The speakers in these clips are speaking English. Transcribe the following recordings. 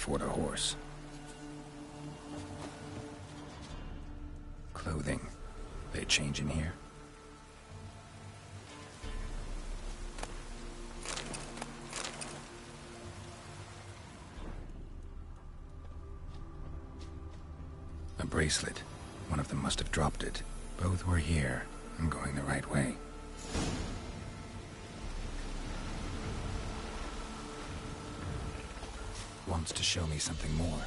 afford a horse. Clothing. They change in here? A bracelet. One of them must have dropped it. Both were here. I'm going the right way. Wants to show me something more.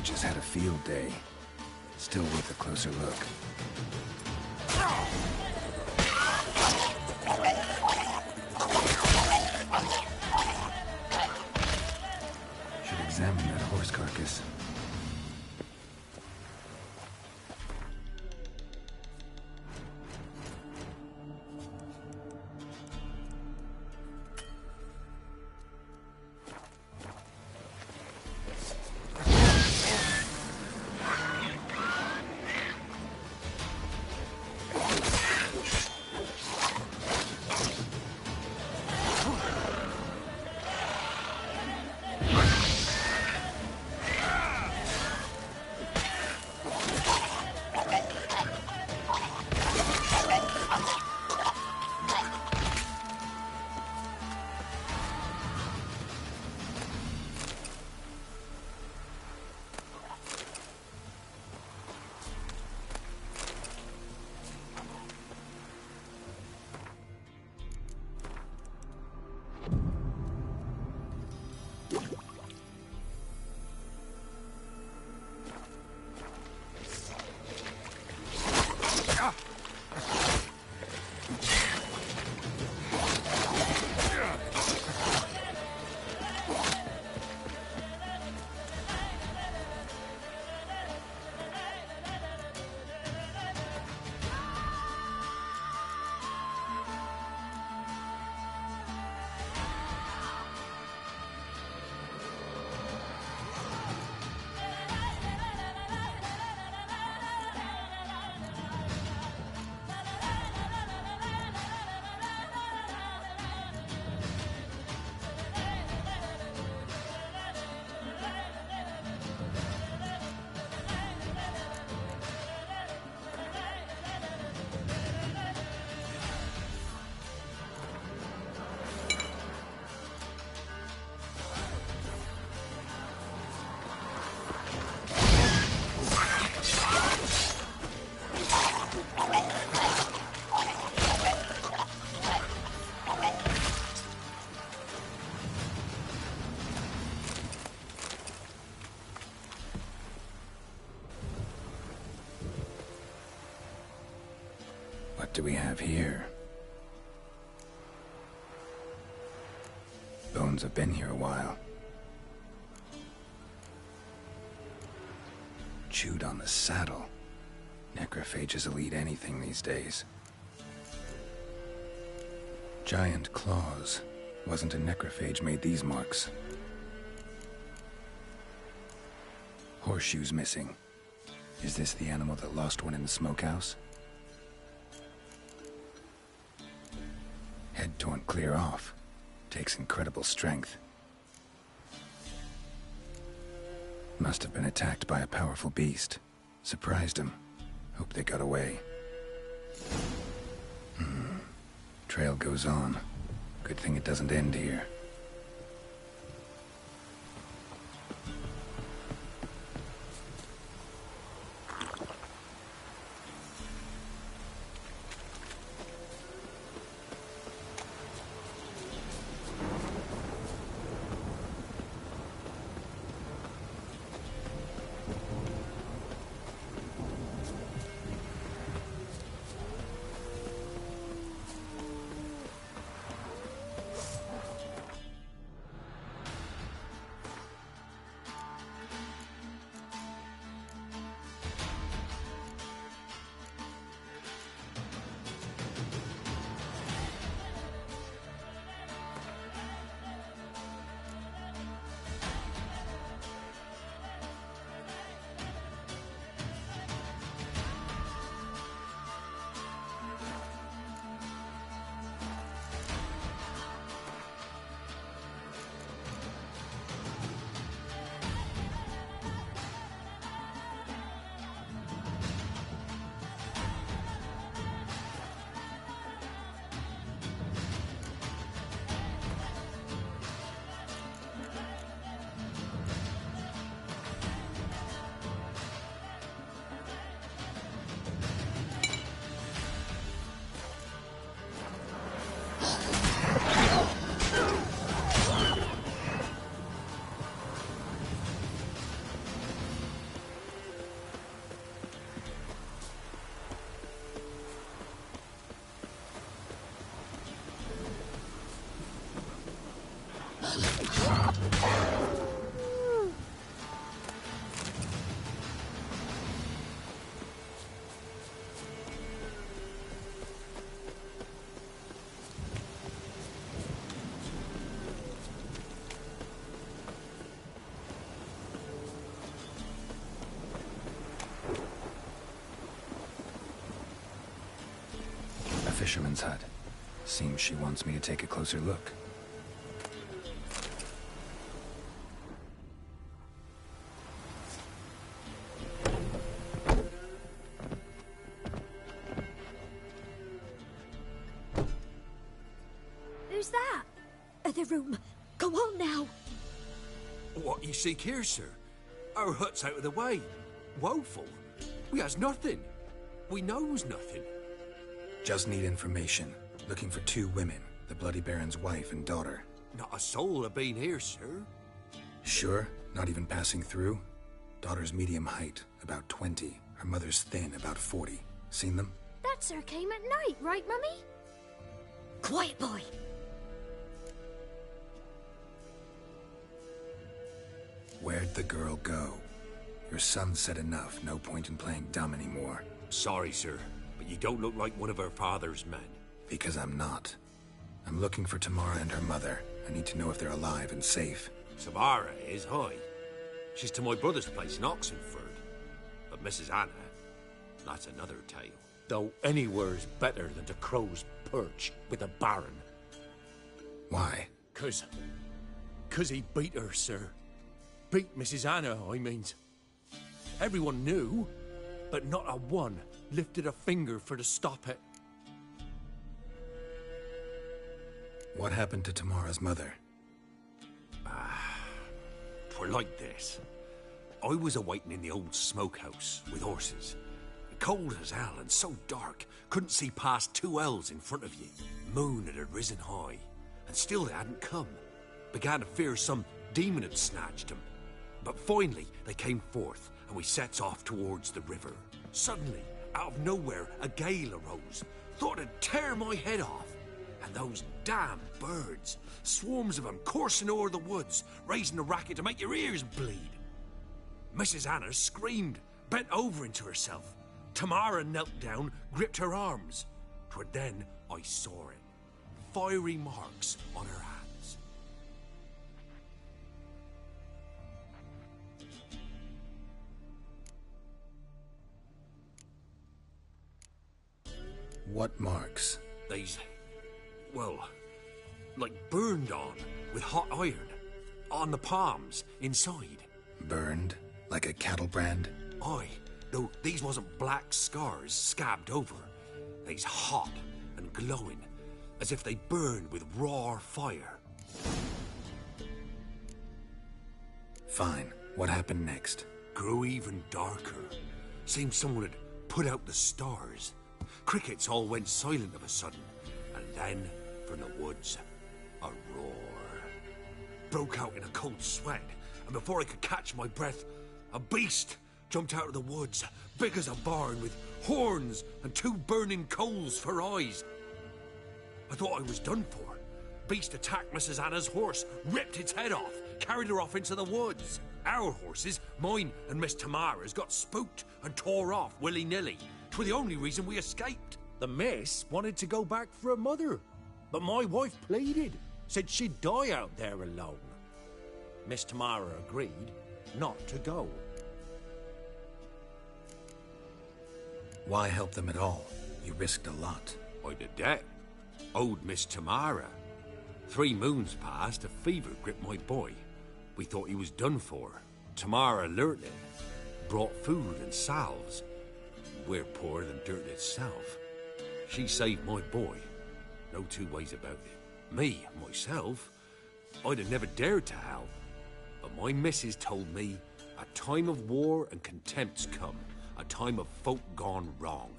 Just had a field day. Still worth a closer look. Should examine that horse carcass. What do we have here? Bones have been here a while. Chewed on the saddle. Necrophages will eat anything these days. Giant claws. Wasn't a necrophage made these marks. Horseshoes missing. Is this the animal that lost one in the smokehouse? Head torn clear off. Takes incredible strength. Must have been attacked by a powerful beast. Surprised him. Hope they got away. Trail goes on. Good thing it doesn't end here. fisherman's hut. Seems she wants me to take a closer look. Who's that? The room. Go on now. What you seek here, sir? Our hut's out of the way. Woeful. We has nothing. We knows nothing. Just need information. Looking for 2 women, the Bloody Baron's wife and daughter. Not a soul have been here, sir. Sure? Not even passing through? Daughter's medium height, about 20. Her mother's thin, about 40. Seen them? That sir came at night, right, Mummy? Quiet, boy. Where'd the girl go? Your son said enough. No point in playing dumb anymore. Sorry, sir, but you don't look like one of our father's men. Because I'm not. I'm looking for Tamara and her mother. I need to know if they're alive and safe. Tamara is, hi. She's to my brother's place in Oxenford. But Mrs. Anna, that's another tale. Though anywhere's better than to Crow's Perch with a baron. Why? 'Cause he beat her, sir. Beat Mrs. Anna, I means. Everyone knew, but not a one lifted a finger for to stop it. What happened to Tamara's mother? For like this. I was awaiting in the old smokehouse with horses. Cold as hell and so dark, couldn't see past 2 ells in front of ye. Moon had risen high, and still they hadn't come. Began to fear some demon had snatched them. But finally, they came forth, and we sets off towards the river. Suddenly, out of nowhere, a gale arose. Thought it'd tear my head off. And those damn birds, swarms of them coursing o'er the woods, raising a racket to make your ears bleed. Mrs. Anna screamed, bent over into herself. Tamara knelt down, gripped her arms. 'Twere then I saw it. Fiery marks on her hands. What marks? These, well, like burned on with hot iron. On the palms, inside. Burned? Like a cattle brand? Aye, though these wasn't black scars scabbed over. They's hot and glowing, as if they burned with raw fire. Fine. What happened next? Grew even darker. Seemed someone had put out the stars. Crickets all went silent of a sudden, and then, from the woods, a roar. Broke out in a cold sweat, and before I could catch my breath, a beast jumped out of the woods, big as a barn, with horns and 2 burning coals for eyes. I thought I was done for. Beast attacked Mrs. Anna's horse, ripped its head off, carried her off into the woods. Our horses, mine and Miss Tamara's, got spooked and tore off willy-nilly. 'Twere the only reason we escaped. The miss wanted to go back for her mother, but my wife pleaded, said she'd die out there alone. Miss Tamara agreed not to go. Why help them at all? You risked a lot. I'd a debt. Owed Miss Tamara. 3 moons passed, a fever gripped my boy. We thought he was done for. Tamara learnt it. Brought food and salves. We're poorer than dirt itself. She saved my boy. No 2 ways about it. Me, myself, I'd have never dared to help. But my missus told me a time of war and contempt's come. A time of folk gone wrong.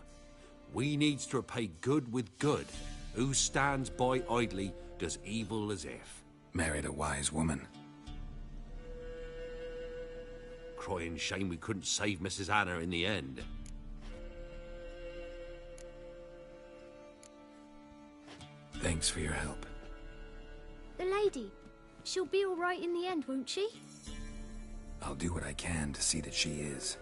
We needs to repay good with good. Who stands by idly does evil as if. Married a wise woman. Crying shame we couldn't save Mrs. Anna in the end. Thanks for your help. The lady. She'll be all right in the end, won't she? I'll do what I can to see that she is.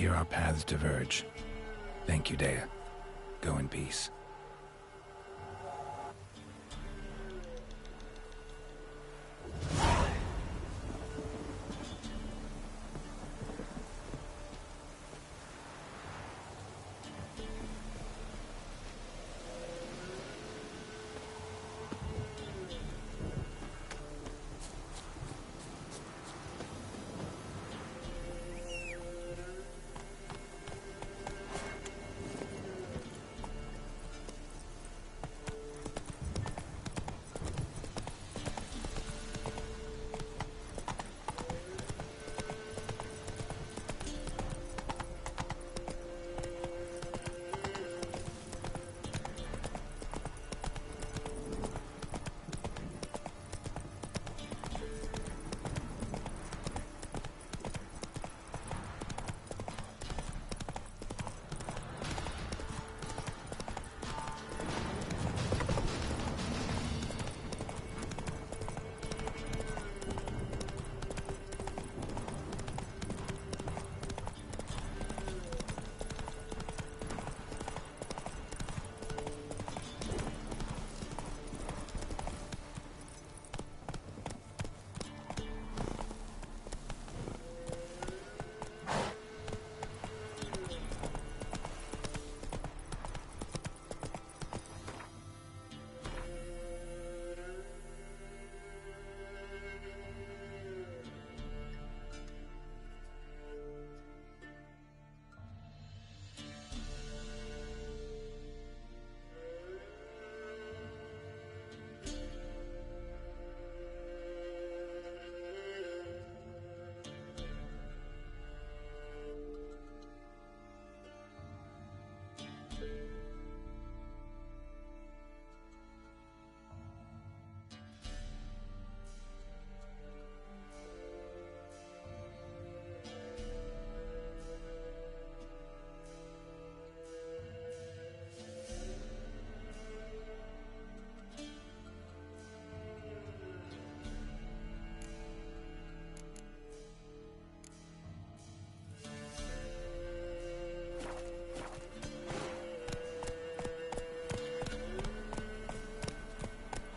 here our paths diverge. Thank you, Dea. Go in peace.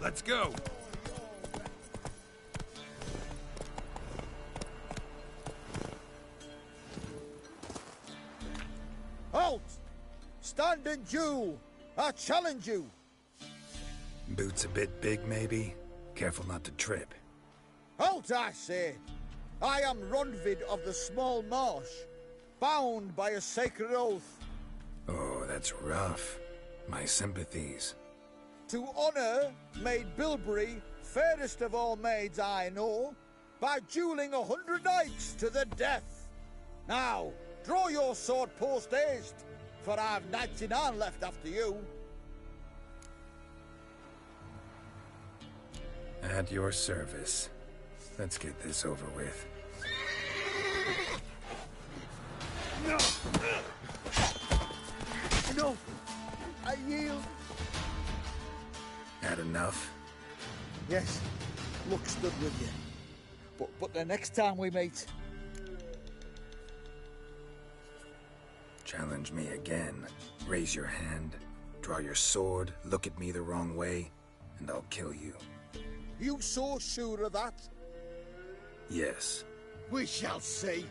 Let's go! Halt! Stand and duel! I challenge you! Boots a bit big, maybe? Careful not to trip. Halt, I say! I am Ronvid of the Small Marsh, bound by a sacred oath. Oh, that's rough. My sympathies. To honor Maid Bilberry, fairest of all maids I know, by dueling 100 knights to the death. Now, draw your sword post haste, for I've 99 left after you. At your service. Let's get this over with. No! No! I yield. Had enough? Yes, luck stood with you. But the next time we meet... Challenge me again. Raise your hand, draw your sword, look at me the wrong way, and I'll kill you. You so sure of that? Yes. We shall see.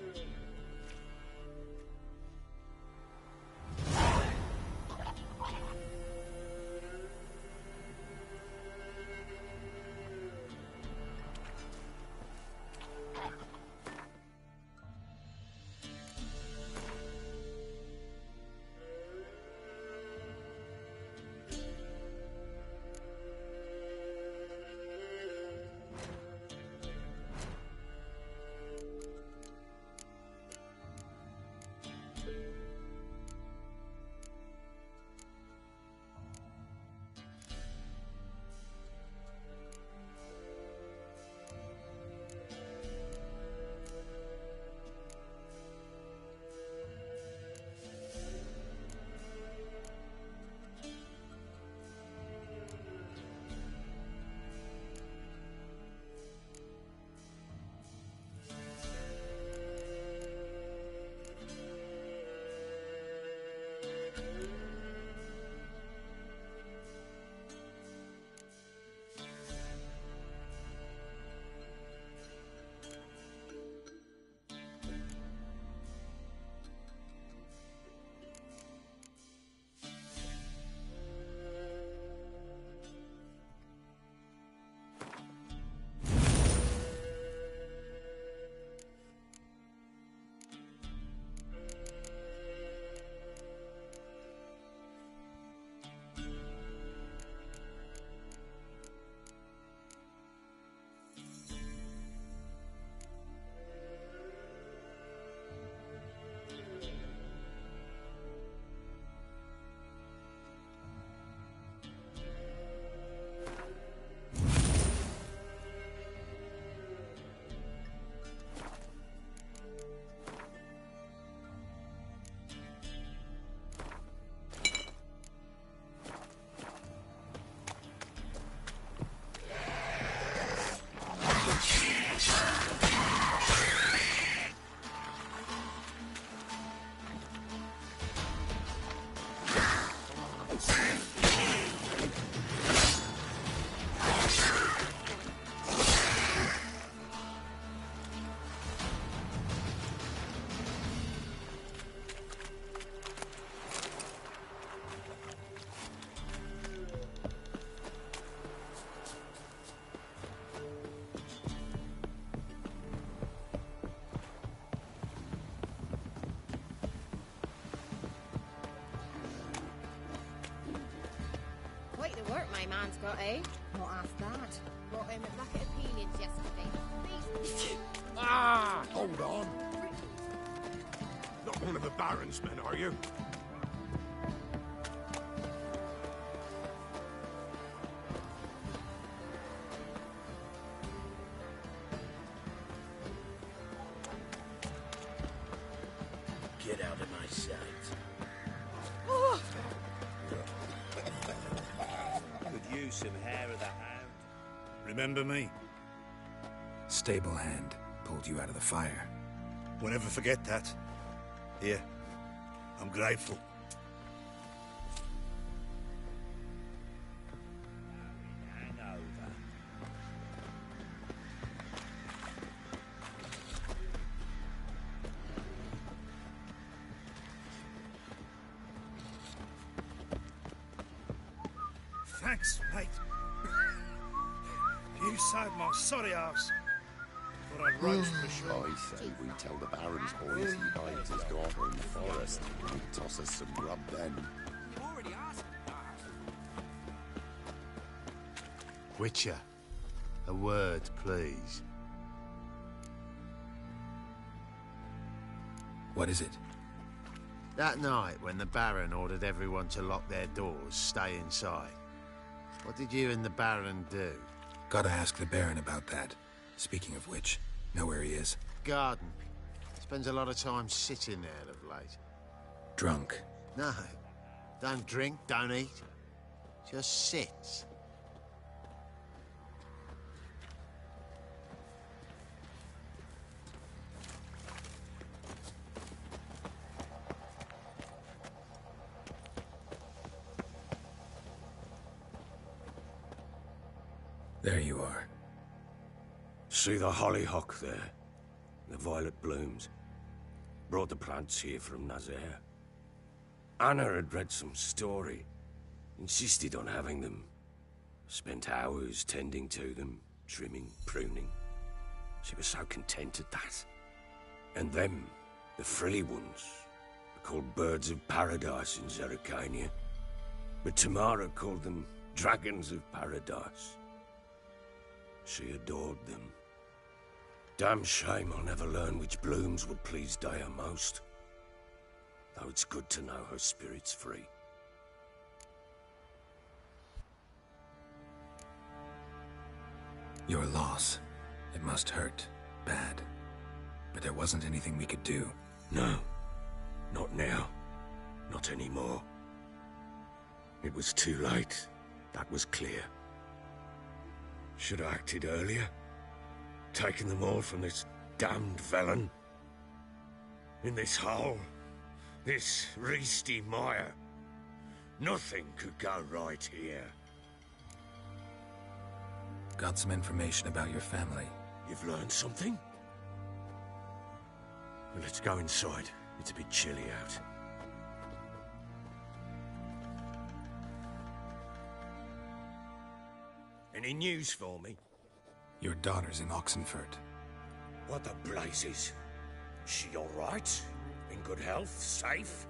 my man's got, eh? Not half bad. Brought him a bucket of peelings yesterday. Ah! Hold on. Not one of the Baron's men, are you? Get out of my sight. Could use some hair of the hound. Remember me? Stable hand pulled you out of the fire. Won't ever forget that. Here, I'm grateful. Hangover. Thanks, mate. You saved my sorry ass. Thought I'd roast for sure. I say we tell the Baron's boys he hides his daughter in the forest. He'll toss us some grub then. You already asked that. Witcher, a word, please. What is it? That night when the Baron ordered everyone to lock their doors, stay inside. What did you and the Baron do? Gotta ask the Baron about that. Speaking of which, know where he is? Garden. Spends a lot of time sitting there of late. Drunk. No. Don't drink, don't eat. Just sits. There you are. See the hollyhock there? The violet blooms. Brought the plants here from Nazaire. Anna had read some story. Insisted on having them. Spent hours tending to them, trimming, pruning. She was so content at that. And them, the frilly ones, are called birds of paradise in Zerrikania. But Tamara called them dragons of paradise. She adored them. Damn shame I'll never learn which blooms would please Dea most. Though it's good to know her spirit's free. Your loss. It must hurt. Bad. But there wasn't anything we could do. No. Not now. Not anymore. It was too late. That was clear. Should have acted earlier. Taken them all from this damned Velen. In this hole. This Reesty mire. Nothing could go right here. Got some information about your family. You've learned something? Well, let's go inside. It's a bit chilly out. Any news for me? Your daughter's in Oxenfurt. What the blazes? She all right? In good health? Safe?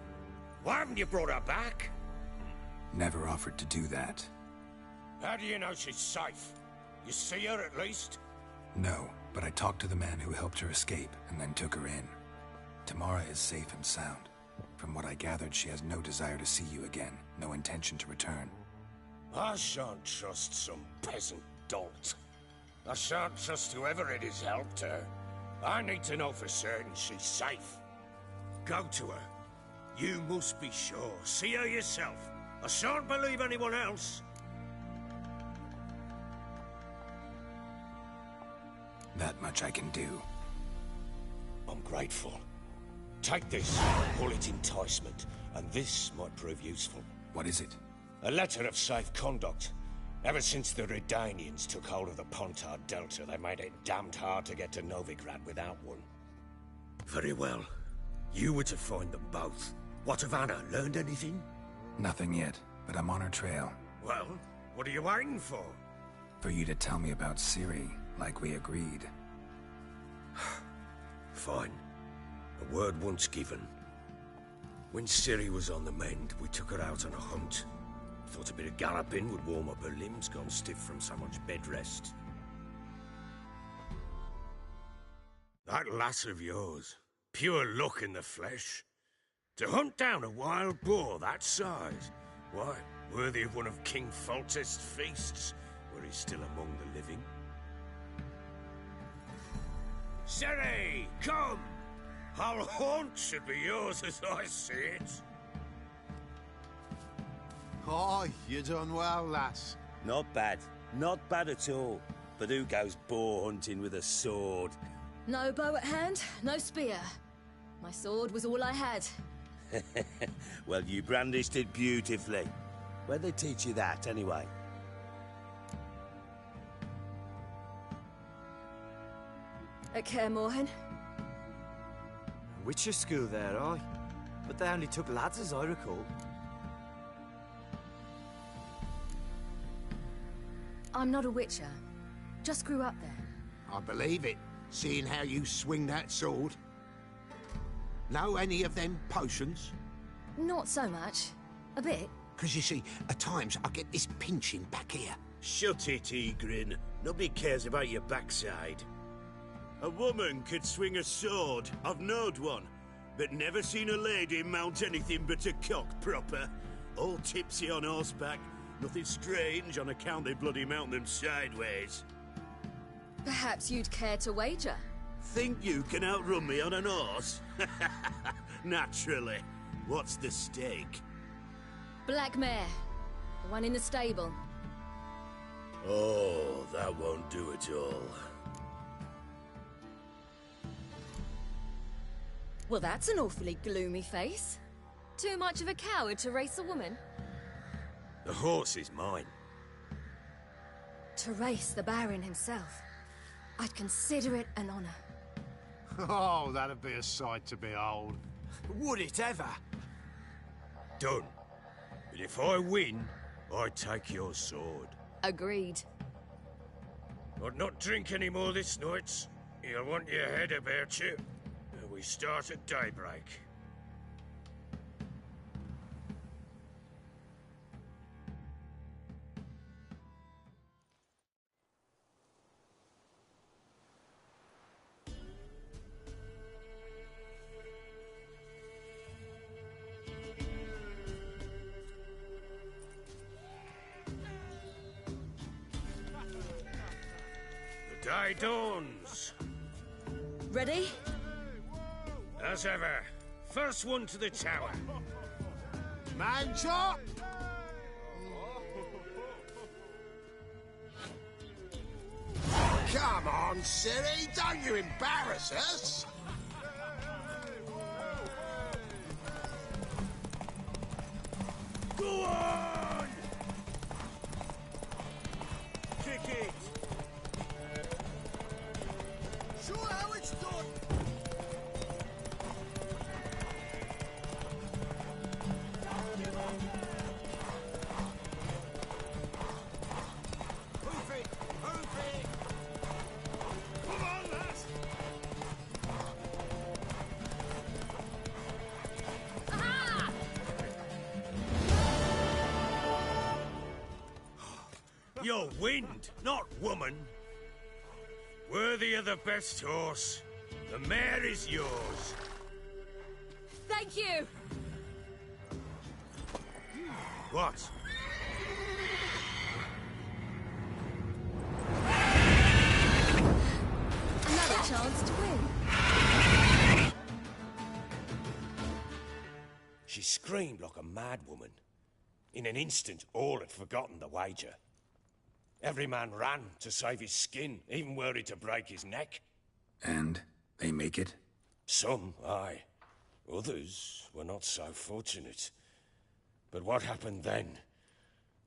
Why haven't you brought her back? Never offered to do that. How do you know she's safe? You see her at least? No, but I talked to the man who helped her escape and then took her in. Tamara is safe and sound. From what I gathered, she has no desire to see you again, no intention to return. I shan't trust some peasant dolt. I shan't trust whoever it is helped her. I need to know for certain she's safe. Go to her. You must be sure. See her yourself. I shan't believe anyone else. That much I can do. I'm grateful. Take this, call it enticement, and this might prove useful. What is it? A letter of safe conduct. Ever since the Redanians took hold of the Pontar Delta, they made it damned hard to get to Novigrad without one. Very well. You were to find them both. What of Anna? Learned anything? Nothing yet, but I'm on her trail. Well, what are you waiting for? For you to tell me about Ciri, like we agreed. Fine. A word once given. When Ciri was on the mend, we took her out on a hunt. Thought a bit of galloping would warm up her limbs, gone stiff from so much bed rest. That lass of yours, pure luck in the flesh. To hunt down a wild boar that size, why, worthy of one of King Foltest's feasts, where he's still among the living. Sere, come! Our haunt should be yours as I see it. Oh, you done well, lass. Not bad. Not bad at all. But who goes boar hunting with a sword? No bow at hand, no spear. My sword was all I had. Well, you brandished it beautifully. Where'd they teach you that, anyway? At Kaer Morhen. Witcher school there, aye. But they only took lads, as I recall. I'm not a witcher. Just grew up there. I believe it, seeing how you swing that sword. Know any of them potions? Not so much. A bit. Because you see, at times I get this pinching back here. Shut it, Egrin. Nobody cares about your backside. A woman could swing a sword. I've knowed one. But never seen a lady mount anything but a cock proper. All tipsy on horseback. Nothing strange on account they bloody mount them sideways. Perhaps you'd care to wager? Think you can outrun me on an horse? Naturally. What's the stake? Black mare. The one in the stable. Oh, that won't do it all. Well, that's an awfully gloomy face. Too much of a coward to race a woman? The horse is mine. To race the Baron himself. I'd consider it an honor. Oh, that'd be a sight to behold. Would it ever? Done. But if I win, I take your sword. Agreed. I'd not drink any more this night. You'll want your head about you. And we start at daybreak. The day dawns. Ready? As ever, first one to the tower. Man chop! Come on, Ciri, don't you embarrass us! Go on! Kick it! Show how it's done. Hoof it! Hoof it! Come on, lass! You're wind, not woman. Worthy of the best horse. The mare is yours. Thank you! What? Another chance to win. She screamed like a mad woman. In an instant, all had forgotten the wager. Every man ran to save his skin, even worried to break his neck. And they make it? Some, aye. Others were not so fortunate. But what happened then?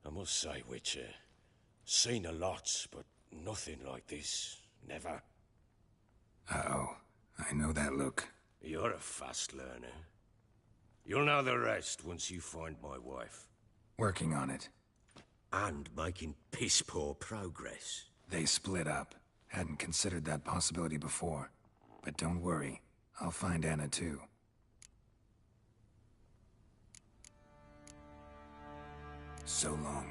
I must say, Witcher, seen a lot, but nothing like this. Never. Uh-oh. I know that look. You're a fast learner. You'll know the rest once you find my wife. Working on it. And making piss-poor progress. They split up. Hadn't considered that possibility before. But don't worry. I'll find Anna too. So long.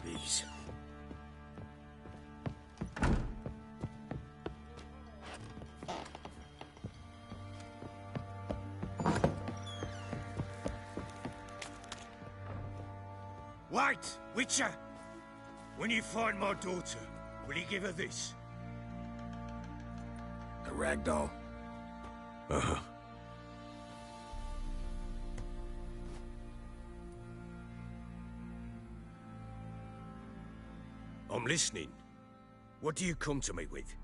These. Wait, Witcher! When you find my daughter, will you give her this? A ragdoll? Uh-huh. I'm listening. What do you come to me with?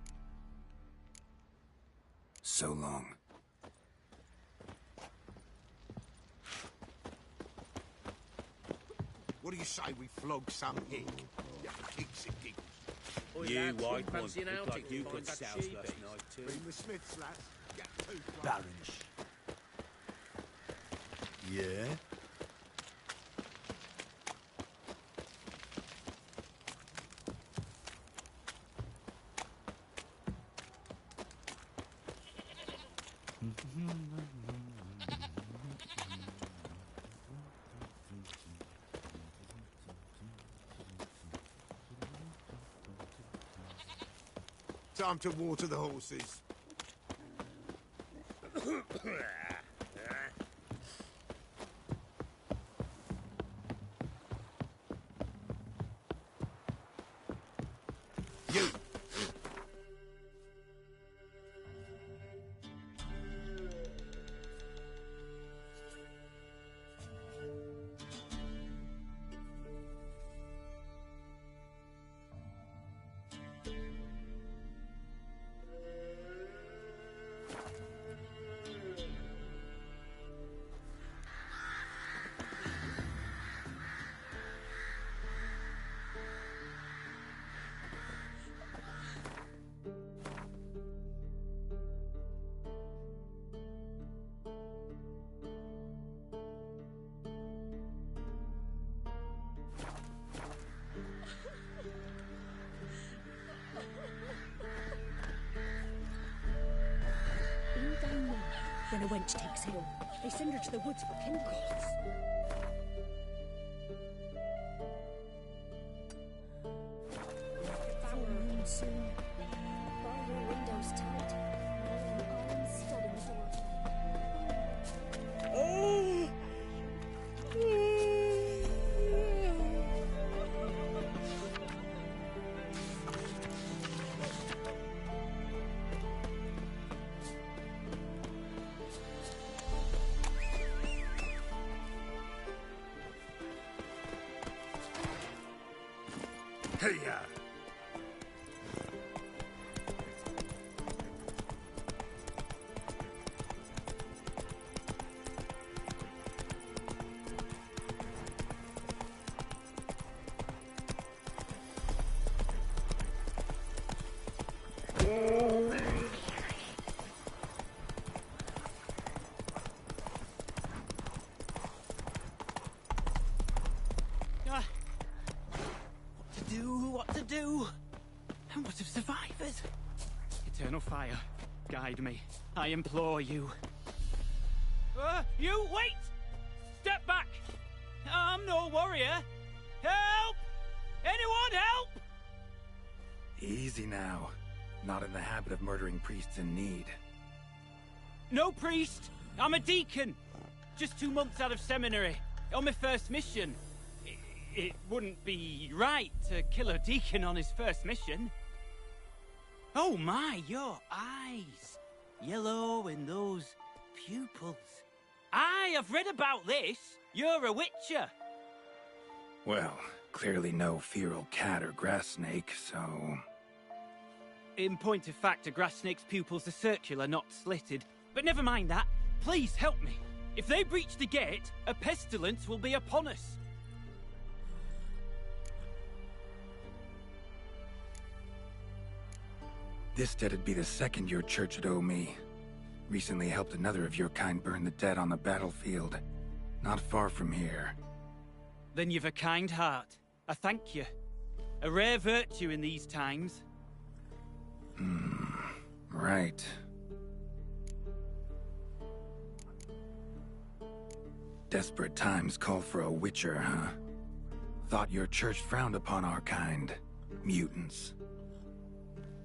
So long. What do you say we flog some pig? Yeah, pigs and giggles. You white one, look like you got soused last night too. Bring the Smiths, lads. Yeah, two. Barons. Yeah? Time to water the horses. You! When a wench takes ill, they send her to the woods for chemicals. Full moon soon. Bar your windows tight. An iron stud in the door. Hey-ya! What to do? And what of survivors? Eternal fire, guide me. I implore you. You wait! Step back! I'm no warrior. Help! Anyone help! Easy now. Not in the habit of murdering priests in need. No priest! I'm a deacon! Just 2 months out of seminary. On my first mission. It wouldn't be right to kill a deacon on his first mission. Oh my, your eyes. Yellow and those pupils. I have read about this. You're a witcher. Well, clearly no feral cat or grass snake, so... In point of fact, a grass snake's pupils are circular, not slitted. But never mind that. Please help me. If they breach the gate, a pestilence will be upon us. This debt'd be the second your church would owe me. Recently helped another of your kind burn the dead on the battlefield. Not far from here. Then you've a kind heart. I thank you. A rare virtue in these times. Right. Desperate times call for a witcher, huh? Thought your church frowned upon our kind. Mutants.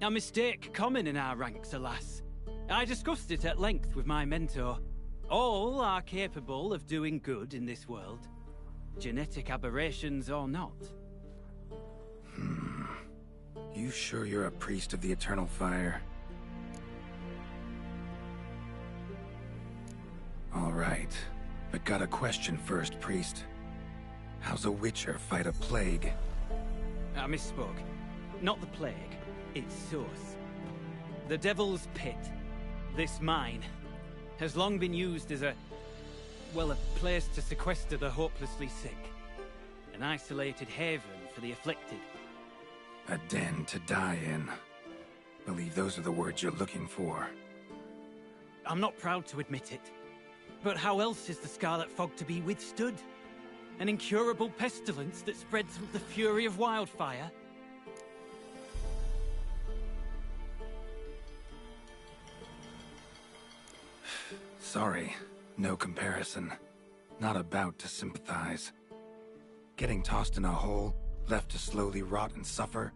A mistake common in our ranks, alas. I discussed it at length with my mentor. All are capable of doing good in this world. Genetic aberrations or not. You sure you're a priest of the Eternal Fire? All right. But got a question first, priest. How's a witcher fight a plague? I misspoke. Not the plague, its source. The Devil's Pit, this mine, has long been used as a place to sequester the hopelessly sick. An isolated haven for the afflicted. A den to die in. Believe those are the words you're looking for. I'm not proud to admit it. But how else is the Scarlet Fog to be withstood? An incurable pestilence that spreads with the fury of wildfire? Sorry, no comparison. Not about to sympathize. Getting tossed in a hole, left to slowly rot and suffer?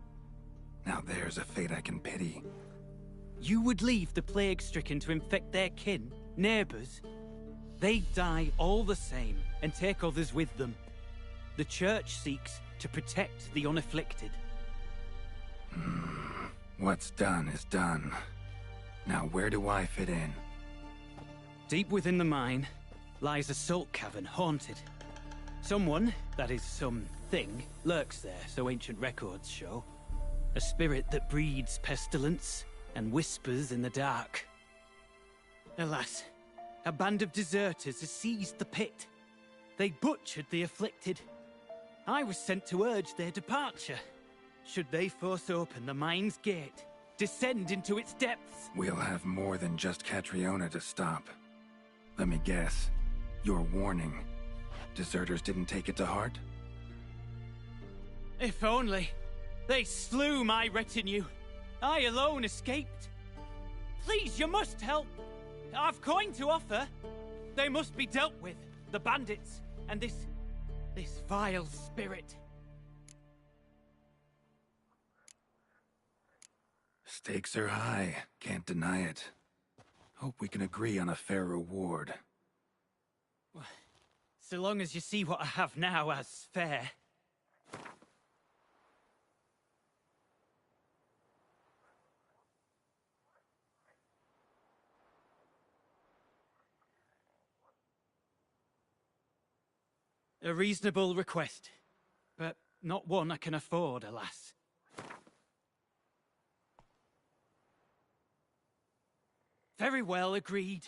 Now there's a fate I can pity. You would leave the plague-stricken to infect their kin, neighbors? They die all the same and take others with them. The Church seeks to protect the unafflicted. What's done is done. Now where do I fit in? Deep within the mine lies a salt cavern haunted. Someone, that is something, lurks there, so ancient records show. A spirit that breeds pestilence and whispers in the dark. Alas, a band of deserters has seized the pit. They butchered the afflicted. I was sent to urge their departure. Should they force open the mine's gate, descend into its depths? We'll have more than just Catriona to stop. Let me guess. Your warning. Deserters didn't take it to heart? If only. They slew my retinue. I alone escaped. Please, you must help. I've coin to offer. They must be dealt with. The bandits and this vile spirit. Stakes are high. Can't deny it. Hope we can agree on a fair reward. So long as you see what I have now as fair. A reasonable request, but not one I can afford, alas. Very well, agreed.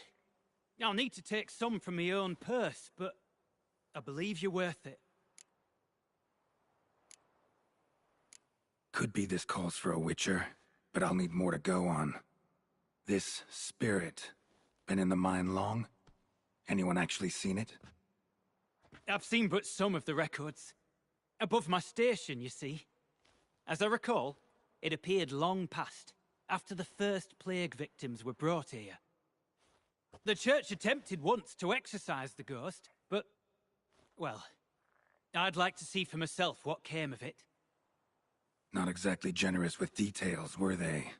I'll need to take some from my own purse, but I believe you're worth it. Could be this calls for a witcher, but I'll need more to go on. This spirit, been in the mine long? Anyone actually seen it? I've seen but some of the records. Above my station, you see. As I recall, it appeared long past, after the first plague victims were brought here. The Church attempted once to exorcise the ghost, but, well, I'd like to see for myself what came of it. Not exactly generous with details, were they?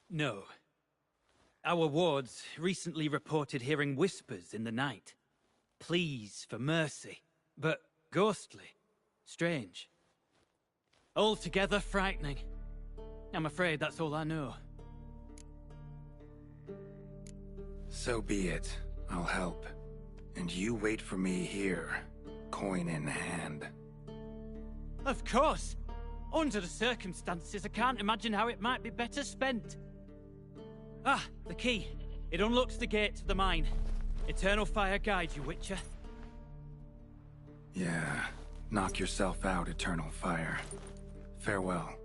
No. Our wards recently reported hearing whispers in the night. Pleas for mercy, but ghostly, strange. Altogether frightening. I'm afraid that's all I know. So be it. I'll help. And you wait for me here, coin in hand. Of course! Under the circumstances, I can't imagine how it might be better spent. Ah, the key. It unlocks the gate to the mine. Eternal Fire guide you, Witcher. Yeah. Knock yourself out, Eternal Fire. Farewell.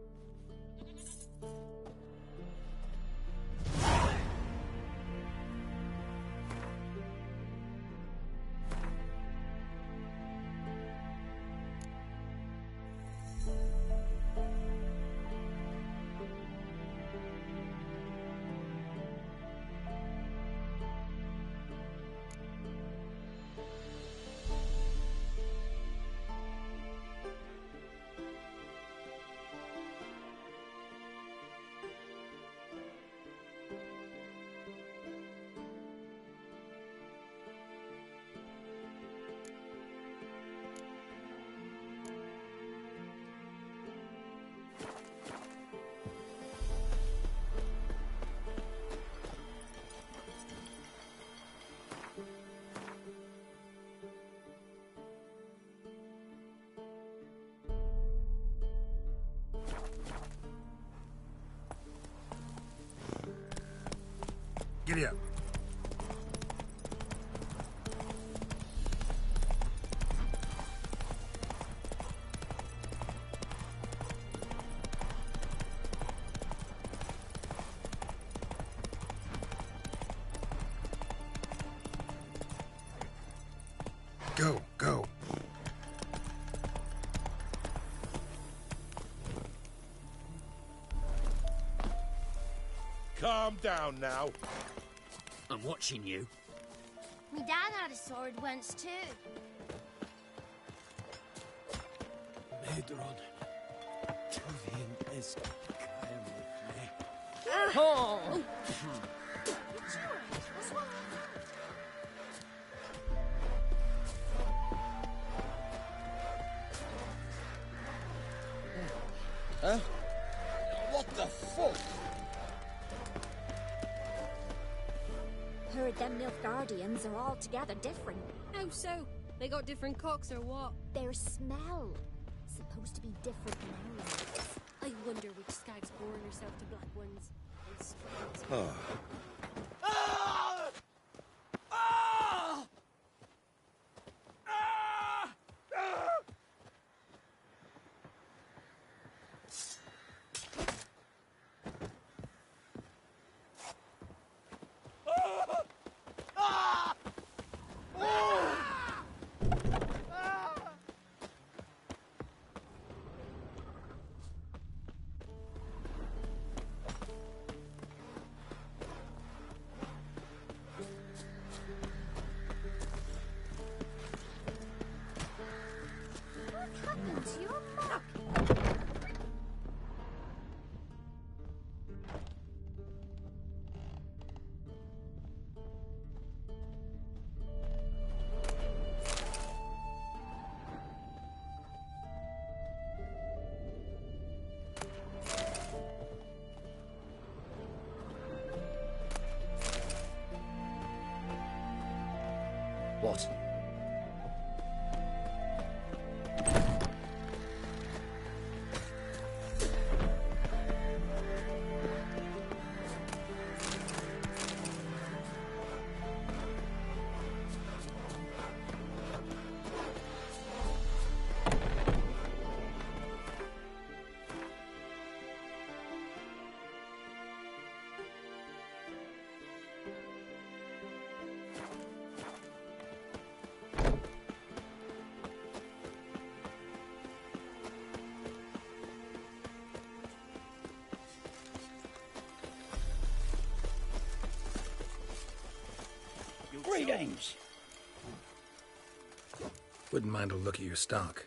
Giddy up. Go, go. Calm down now. I'm watching you. Me dad had a sword once too. Medron, Tuvian is kind with me. Oh! Huh? What the fuck? Heard them Nilfgaardians are altogether different. How so? They got different cocks or what? Their smell. Supposed to be different than ours. I wonder which skag's born herself to black ones. And swans. Oh. What happened to your mug? What? Greetings. Wouldn't mind a look at your stock.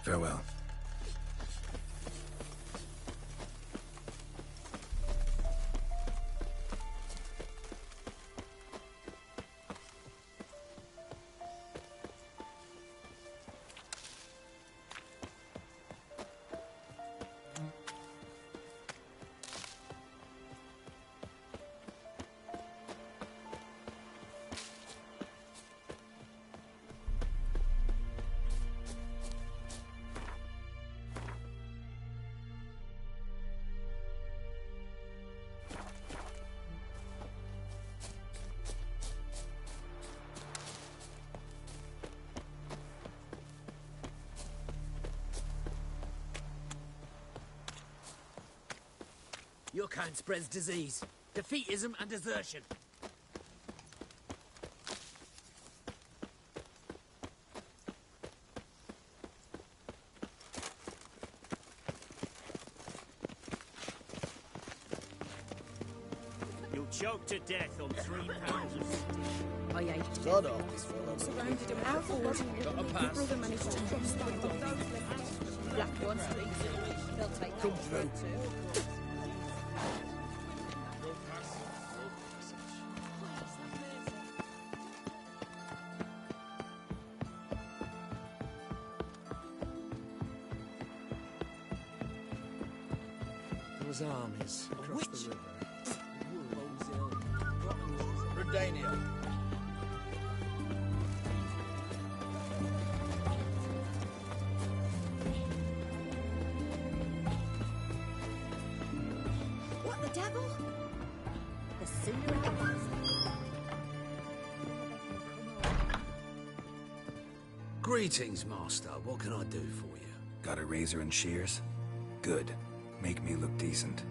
Farewell. Your kind spreads disease, defeatism and desertion. You'll choke to death on 3 pounds of steak. I ate Sod off. Surrounded him out forward. Got a pass. Your brother managed to cross the black ones, please. They'll take Come that through. too. Hannibal's armies across the river. Redania. What the devil? The sooner I was. Greetings, Master. What can I do for you? Got a razor and shears? Good. Make me look decent.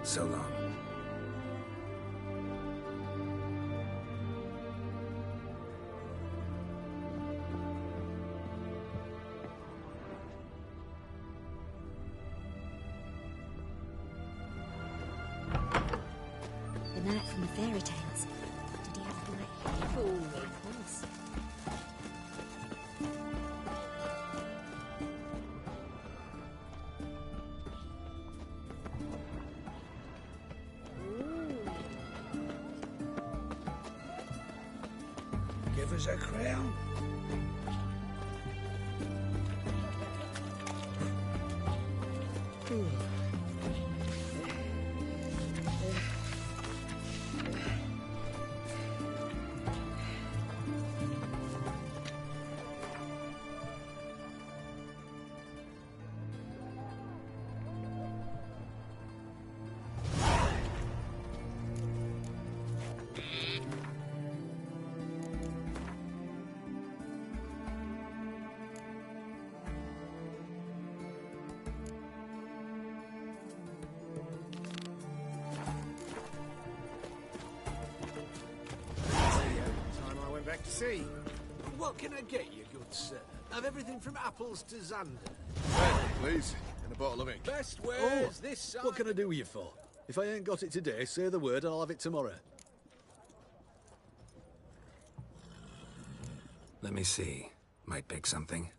So long. The knight from the fairy tales. Did he have black hair? Oh, of course. Give us a crown. Back to sea. What can I get you, good sir? Have everything from apples to Xander. Please, and a bottle of ink. Best wares this side. What can I do with you for? If I ain't got it today, say the word and I'll have it tomorrow. Let me see. Might pick something.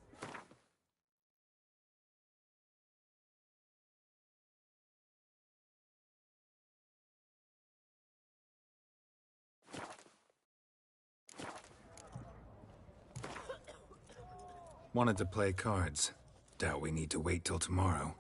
Wanted to play cards. Doubt we need to wait till tomorrow.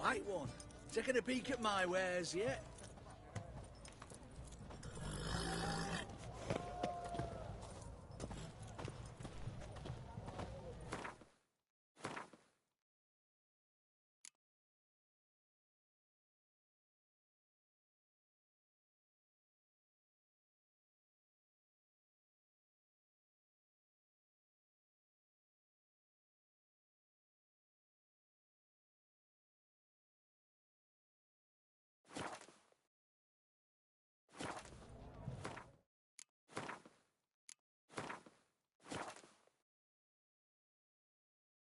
Right one. Taking a peek at my wares yet?